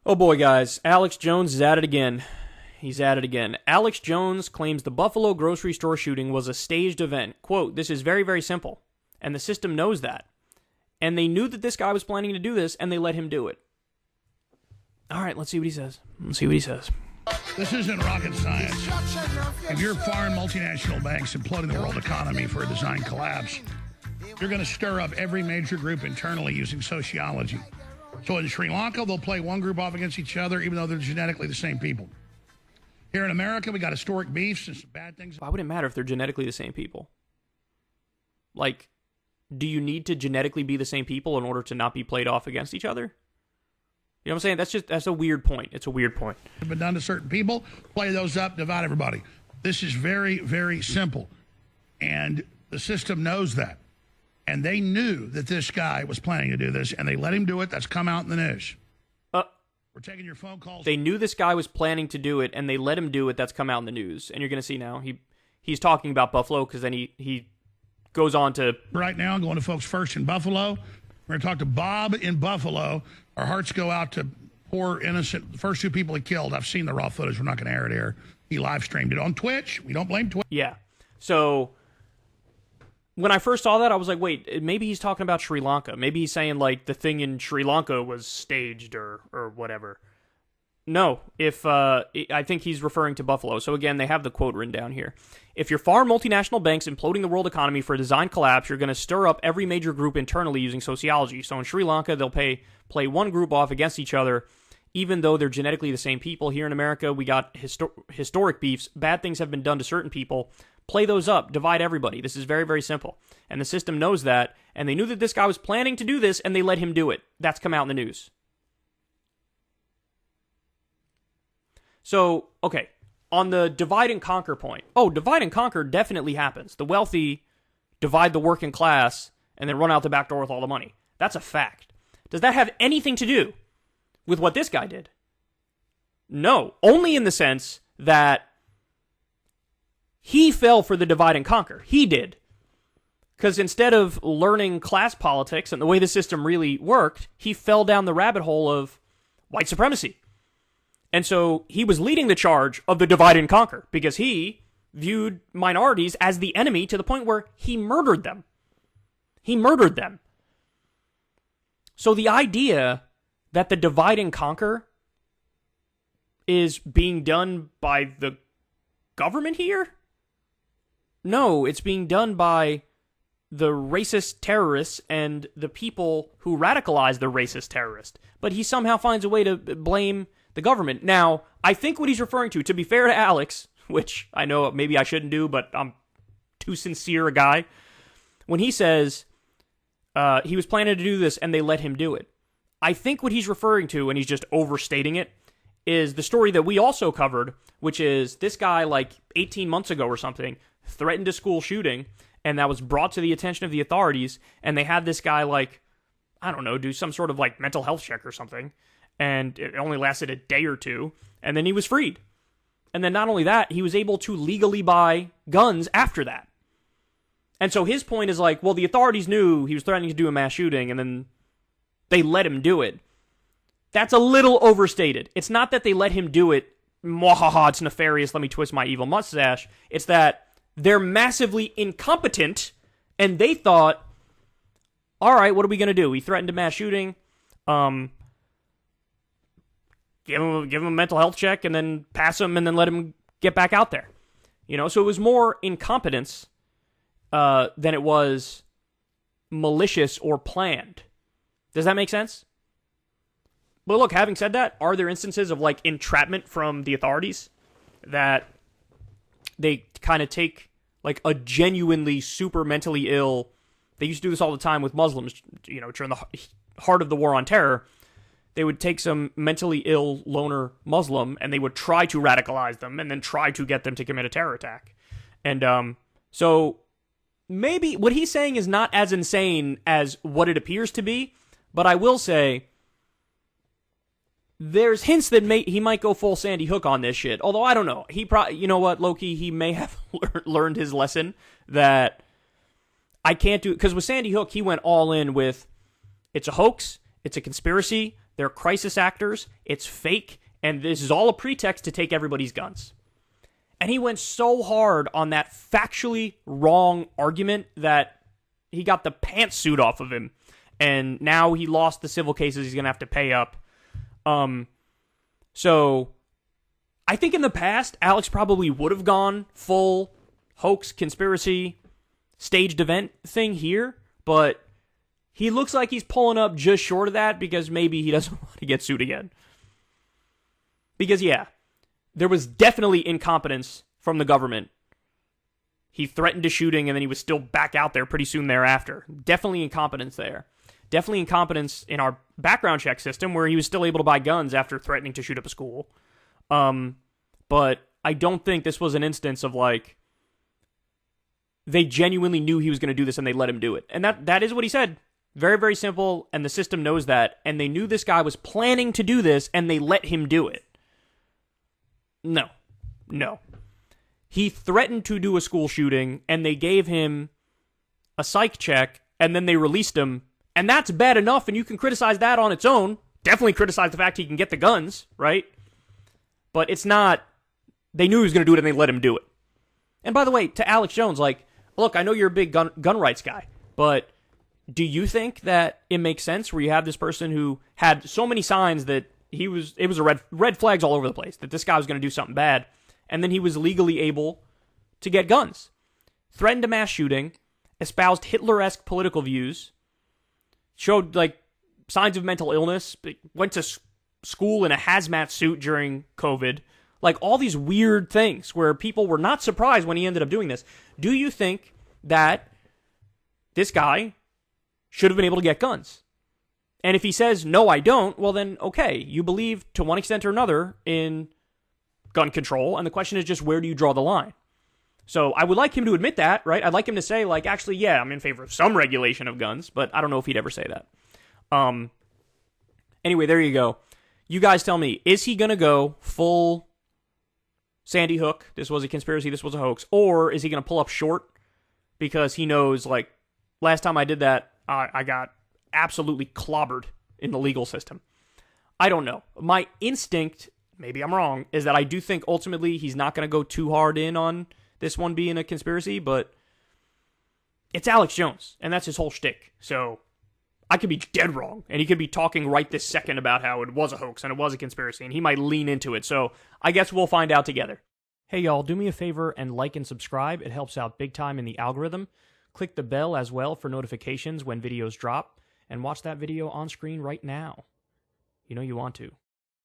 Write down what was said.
Oh boy, guys. Alex Jones is at it again. He's at it again. Alex Jones claims the Buffalo grocery store shooting was a staged event. Quote, "This is very, very simple. And the system knows that. And they knew that this guy was planning to do this, and they let him do it." All right, let's see what he says. This isn't rocket science. If you're foreign multinational banks imploding the world economy for a design collapse, you're going to stir up every major group internally using sociology. So in Sri Lanka, they'll play one group off against each other, even though they're genetically the same people. Here in America, we got historic beefs and some bad things. Why would it matter if they're genetically the same people? Like, do you need to genetically be the same people in order to not be played off against each other? You know what I'm saying? That's a weird point. It's a weird point. Have been done to certain people, play those up, divide everybody. This is very, very simple. And the system knows that. And they knew that this guy was planning to do this, and they let him do it. That's come out in the news. We're taking your phone calls. They knew this guy was planning to do it, and they let him do it. That's come out in the news. And you're going to see now. He's talking about Buffalo, because then he goes on to... Right now, I'm going to folks first in Buffalo. We're going to talk to Bob in Buffalo. Our hearts go out to poor, innocent, the first two people he killed. I've seen the raw footage. We're not going to air it here. He live streamed it on Twitch. We don't blame Twitch. Yeah. So... when I first saw that, I was like, wait, maybe he's talking about Sri Lanka. Maybe he's saying, like, the thing in Sri Lanka was staged or whatever. No, I think he's referring to Buffalo. So again, they have the quote written down here. "If you're foreign multinational banks imploding the world economy for a design collapse, you're going to stir up every major group internally using sociology. So in Sri Lanka, they'll play one group off against each other, even though they're genetically the same people. Here in America, we got historic beefs. Bad things have been done to certain people. Play those up, divide everybody. This is very, very simple. And the system knows that, and they knew that this guy was planning to do this, and they let him do it. That's come out in the news." So, okay, on the divide and conquer point. Oh, divide and conquer definitely happens. The wealthy divide the working class and then run out the back door with all the money. That's a fact. Does that have anything to do with what this guy did? No, only in the sense that he fell for the divide and conquer. He did. Because instead of learning class politics and the way the system really worked, he fell down the rabbit hole of white supremacy. And so he was leading the charge of the divide and conquer because he viewed minorities as the enemy to the point where he murdered them. He murdered them. So the idea that the divide and conquer is being done by the government here? No, it's being done by the racist terrorists and the people who radicalize the racist terrorist. But he somehow finds a way to blame the government. Now, I think what he's referring to be fair to Alex, which I know maybe I shouldn't do, but I'm too sincere a guy, when he says he was planning to do this and they let him do it. I think what he's referring to, and he's just overstating it, is the story that we also covered, which is this guy, like 18 months ago or something, threatened a school shooting, and that was brought to the attention of the authorities, and they had this guy, like, I don't know, do some sort of, like, mental health check or something, and it only lasted a day or two, and then he was freed. And then not only that, he was able to legally buy guns after that. And so his point is like, well, the authorities knew he was threatening to do a mass shooting, and then they let him do it. That's a little overstated. It's not that they let him do it, mwahaha, it's nefarious, let me twist my evil mustache. It's that they're massively incompetent, and they thought, all right, what are we going to do? He threatened a mass shooting. Give him a mental health check, and then pass him, and then let him get back out there. You know, so it was more incompetence than it was malicious or planned. Does that make sense? But look, having said that, are there instances of, like, entrapment from the authorities that they kind of take, like, a genuinely super mentally ill... They used to do this all the time with Muslims, you know, during the heart of the war on terror. They would take some mentally ill loner Muslim, and they would try to radicalize them, and then try to get them to commit a terror attack. And so maybe what he's saying is not as insane as what it appears to be, but I will say there's hints that he might go full Sandy Hook on this shit. Although, I don't know. He probably, you know what, Loki, he may have learned his lesson that I can't do... Because with Sandy Hook, he went all in with, it's a hoax, it's a conspiracy, They're crisis actors. It's fake. And this is all a pretext to take everybody's guns. And he went so hard on that factually wrong argument that he got the pantsuit off of him. And now he lost the civil cases. He's going to have to pay up. So I think in the past, Alex probably would have gone full hoax, conspiracy, staged event thing here. But he looks like he's pulling up just short of that because maybe he doesn't want to get sued again. Because, yeah, there was definitely incompetence from the government. He threatened a shooting and then he was still back out there pretty soon thereafter. Definitely incompetence there. Definitely incompetence in our background check system where he was still able to buy guns after threatening to shoot up a school. But I don't think this was an instance of like, they genuinely knew he was going to do this and they let him do it. And that is what he said. Very, very simple, and the system knows that. And they knew this guy was planning to do this and they let him do it. No. He threatened to do a school shooting, and they gave him a psych check, and then they released him, and that's bad enough, and you can criticize that on its own. Definitely criticize the fact he can get the guns, right? But it's not, they knew he was going to do it, and they let him do it. And by the way, to Alex Jones, like, look, I know you're a big gun rights guy, but do you think that it makes sense where you have this person who had so many signs that it was a red flags all over the place, that this guy was going to do something bad, and then he was legally able to get guns, threatened a mass shooting, espoused Hitler-esque political views, showed like signs of mental illness, went to school in a hazmat suit during COVID, like all these weird things where people were not surprised when he ended up doing this. Do you think that this guy should have been able to get guns? And if he says, no, I don't, well then, okay, you believe to one extent or another in gun control, and the question is just where do you draw the line? So I would like him to admit that, right? I'd like him to say, like, actually, yeah, I'm in favor of some regulation of guns, but I don't know if he'd ever say that. Anyway, there you go. You guys tell me, is he going to go full Sandy Hook, this was a conspiracy, this was a hoax, or is he going to pull up short because he knows, like, last time I did that, I got absolutely clobbered in the legal system? I don't know. My instinct, maybe I'm wrong, is that I do think ultimately he's not going to go too hard in on this one being a conspiracy, but it's Alex Jones, and that's his whole shtick. So I could be dead wrong, and he could be talking right this second about how it was a hoax and it was a conspiracy, and he might lean into it. So I guess we'll find out together. Hey, y'all, do me a favor and like and subscribe. It helps out big time in the algorithm. Click the bell as well for notifications when videos drop, and watch that video on screen right now. You know you want to.